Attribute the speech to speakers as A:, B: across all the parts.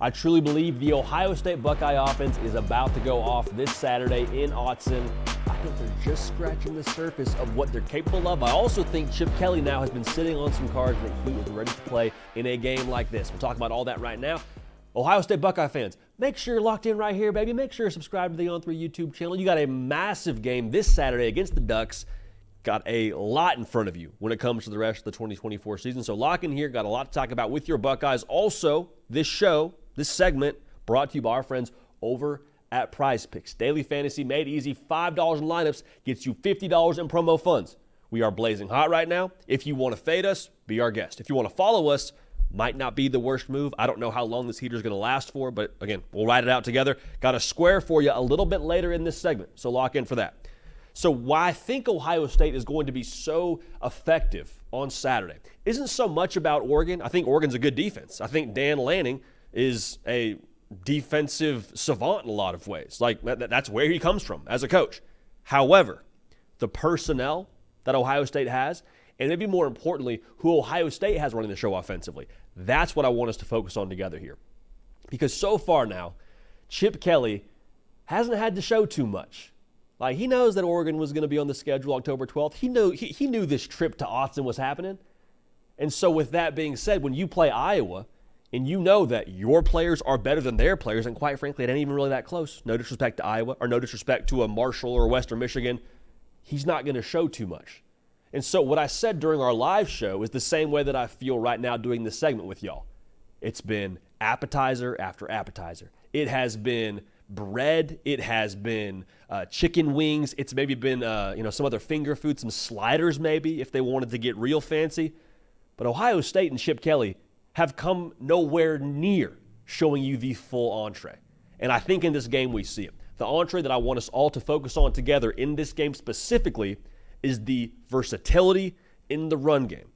A: I truly believe the Ohio State Buckeye offense is about to go off this Saturday in Autzen. I think they're just scratching the surface of what they're capable of. I also think Chip Kelly now has been sitting on some cards that he is ready to play in a game like this. We'll talk about all that right now. Ohio State Buckeye fans, make sure you're locked in right here, baby. Make sure you're subscribed to the On3 YouTube channel. You got a massive game this Saturday against the Ducks. Got a lot in front of you when it comes to the rest of the 2024 season. So lock in here. Got a lot to talk about with your Buckeyes. Also, this segment, brought to you by our friends over at Prize Picks. Daily fantasy made easy. $5 in lineups gets you $50 in promo funds. We are blazing hot right now. If you want to fade us, be our guest. If you want to follow us, might not be the worst move. I don't know how long this heater is going to last for, but again, we'll ride it out together. Got a square for you a little bit later in this segment, so lock in for that. So why I think Ohio State is going to be so effective on Saturday isn't so much about Oregon. I think Oregon's a good defense. I think Dan Lanning is a defensive savant in a lot of ways. Like, that's where he comes from as a coach. However, the personnel that Ohio State has, and maybe more importantly, who Ohio State has running the show offensively, that's what I want us to focus on together here. Because so far now, Chip Kelly hasn't had to show too much. Like, he knows that Oregon was going to be on the schedule October 12th. He knew this trip to Autzen was happening. And so with that being said, when you play Iowa and you know that your players are better than their players, and quite frankly, it ain't even really that close. No disrespect to Iowa or no disrespect to a Marshall or Western Michigan. He's not going to show too much. And so what I said during our live show is the same way that I feel right now doing this segment with y'all. It's been appetizer after appetizer. It has been bread. It has been chicken wings. It's maybe been some other finger food, some sliders maybe if they wanted to get real fancy. But Ohio State and Chip Kelly have come nowhere near showing you the full entree. And I think in this game we see it. The entree that I want us all to focus on together in this game specifically is the versatility in the run game.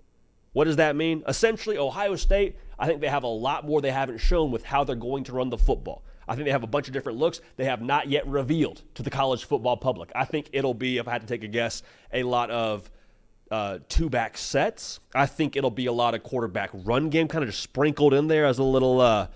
A: What does that mean? Essentially, Ohio State, I think they have a lot more they haven't shown with how they're going to run the football. I think they have a bunch of different looks they have not yet revealed to the college football public. I think it'll be, if I had to take a guess, a lot of two-back sets. I think it'll be a lot of quarterback run game kind of just sprinkled in there as a little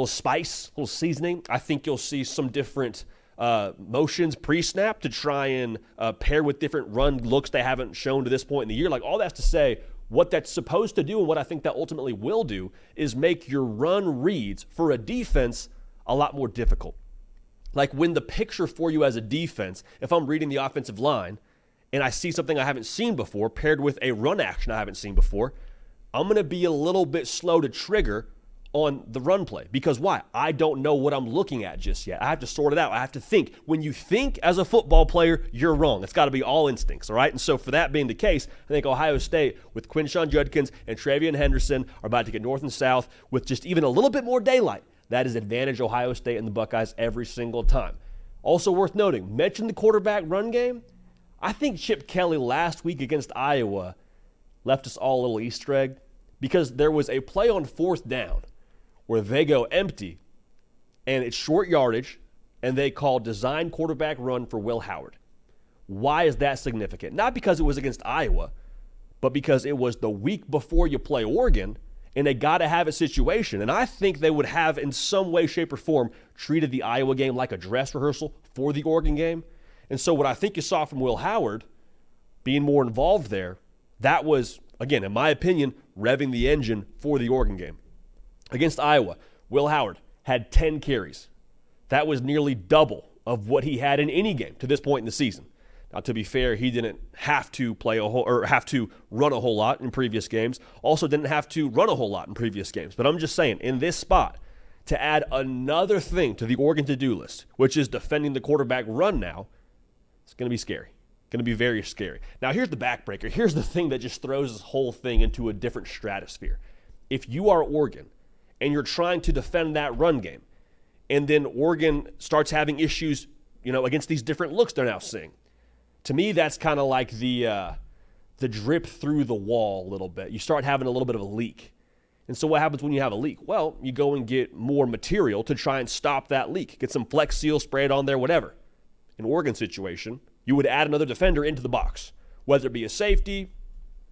A: spice, little seasoning. I think you'll see some different motions pre-snap to try and pair with different run looks they haven't shown to this point in the year. Like, all that's to say, what that's supposed to do and what I think that ultimately will do is make your run reads for a defense a lot more difficult. Like, when the picture for you as a defense, if I'm reading the offensive line and I see something I haven't seen before paired with a run action I haven't seen before, I'm going to be a little bit slow to trigger on the run play. Because why? I don't know what I'm looking at just yet. I have to sort it out. I have to think. When you think as a football player, you're wrong. It's got to be all instincts, all right? And so for that being the case, I think Ohio State with Quinshon Judkins and Travion Henderson are about to get north and south with just even a little bit more daylight. That is advantage Ohio State and the Buckeyes every single time. Also worth noting, mention the quarterback run game. I think Chip Kelly last week against Iowa left us all a little Easter egg because there was a play on fourth down where they go empty, and it's short yardage, and they call design quarterback run for Will Howard. Why is that significant? Not because it was against Iowa, but because it was the week before you play Oregon, and they got to have a situation. And I think they would have, in some way, shape, or form, treated the Iowa game like a dress rehearsal for the Oregon game. And so what I think you saw from Will Howard being more involved there, that was, again, in my opinion, revving the engine for the Oregon game. Against Iowa, Will Howard had 10 carries. That was nearly double of what he had in any game to this point in the season. Now, to be fair, he didn't have to run a whole lot in previous games. Also didn't have to run a whole lot in previous games. But I'm just saying, in this spot, to add another thing to the Oregon to-do list, which is defending the quarterback run now, it's going to be scary. Going to be very scary. Now, here's the backbreaker. Here's the thing that just throws this whole thing into a different stratosphere. If you are Oregon, and you're trying to defend that run game, and then Oregon starts having issues, against these different looks they're now seeing. To me, that's kind of like the drip through the wall a little bit. You start having a little bit of a leak. And so what happens when you have a leak? Well, you go and get more material to try and stop that leak. Get some Flex Seal, spray it on there, whatever. In Oregon's situation, you would add another defender into the box, whether it be a safety,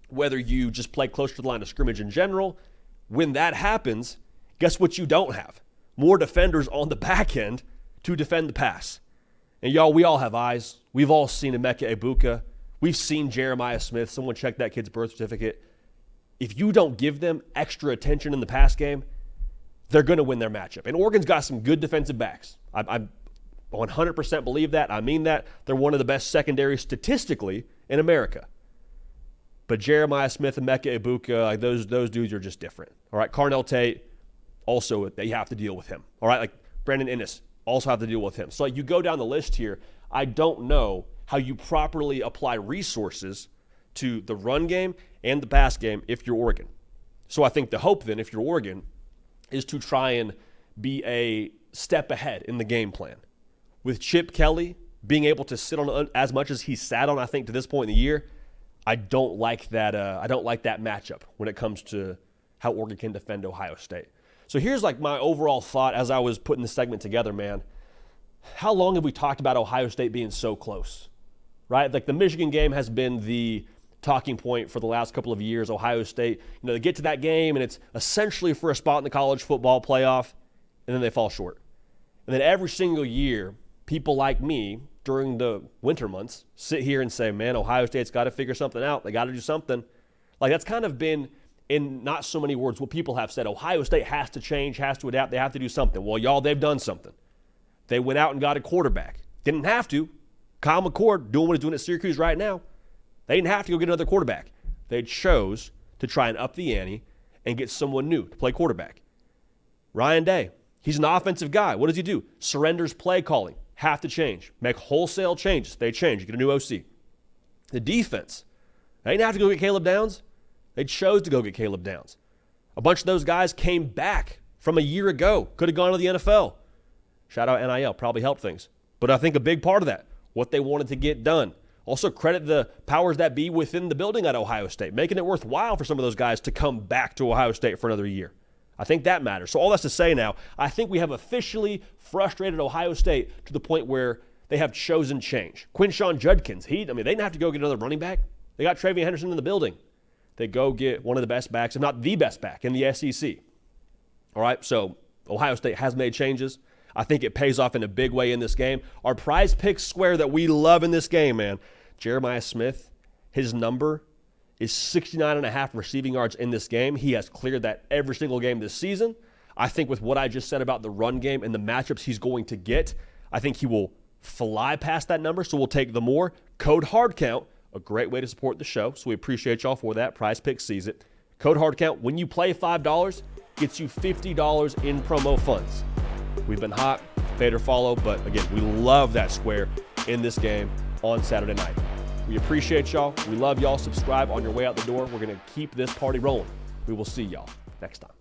A: whether you just play close to the line of scrimmage in general. When that happens, Guess what you don't have? More defenders on the back end to defend the pass. And y'all, we all have eyes. We've all seen Emeka Egbuka. We've seen Jeremiah Smith. Someone check that kid's birth certificate. If you don't give them extra attention in the pass game, they're going to win their matchup. And Oregon's got some good defensive backs. I 100% believe that. I mean that. They're one of the best secondaries statistically in America. But Jeremiah Smith and Emeka Egbuka, like those dudes are just different. All right, Carnell Tate, also they have to deal with him. All right, like Brandon Innes, also have to deal with him. So like, you go down the list here, I don't know how you properly apply resources to the run game and the pass game if you're Oregon. So I think the hope then, if you're Oregon, is to try and be a step ahead in the game plan. With Chip Kelly being able to sit on as much as he sat on, I think, to this point in the year, I don't like that. I don't like that matchup when it comes to how Oregon can defend Ohio State. So here's like my overall thought as I was putting this segment together, man. How long have we talked about Ohio State being so close, right? Like the Michigan game has been the talking point for the last couple of years. Ohio State, they get to that game and it's essentially for a spot in the college football playoff, and then they fall short. And then every single year, people like me during the winter months sit here and say, man, Ohio State's got to figure something out. They got to do something. Like that's kind of been, in not so many words, what people have said. Ohio State has to change, has to adapt. They have to do something. Well, y'all, they've done something. They went out and got a quarterback. Didn't have to. Kyle McCord doing what he's doing at Syracuse right now. They didn't have to go get another quarterback. They chose to try and up the ante and get someone new to play quarterback. Ryan Day, he's an offensive guy. What does he do? Surrenders play calling. Have to change. Make wholesale changes. They change. You get a new OC. The defense. They didn't have to go get Caleb Downs. They chose to go get Caleb Downs. A bunch of those guys came back from a year ago. Could have gone to the NFL. Shout out NIL. Probably helped things. But I think a big part of that, what they wanted to get done. Also credit the powers that be within the building at Ohio State, making it worthwhile for some of those guys to come back to Ohio State for another year. I think that matters. So all that's to say now, I think we have officially frustrated Ohio State to the point where they have chosen change. Quinshon Judkins, they didn't have to go get another running back. They got Travion Henderson in the building. They go get one of the best backs, if not the best back in the SEC. All right, so Ohio State has made changes. I think it pays off in a big way in this game. Our prize pick square that we love in this game, man, Jeremiah Smith, his number is 69.5 receiving yards in this game. He has cleared that every single game this season. I think with what I just said about the run game and the matchups he's going to get, I think he will fly past that number, so we'll take the more. Code HARDCOUNT, a great way to support the show, so we appreciate y'all for that. Prize Pick sees it. Code HARDCOUNT, when you play $5, gets you $50 in promo funds. We've been hot, fade or follow, but again, we love that square in this game on Saturday night. We appreciate y'all. We love y'all. Subscribe on your way out the door. We're going to keep this party rolling. We will see y'all next time.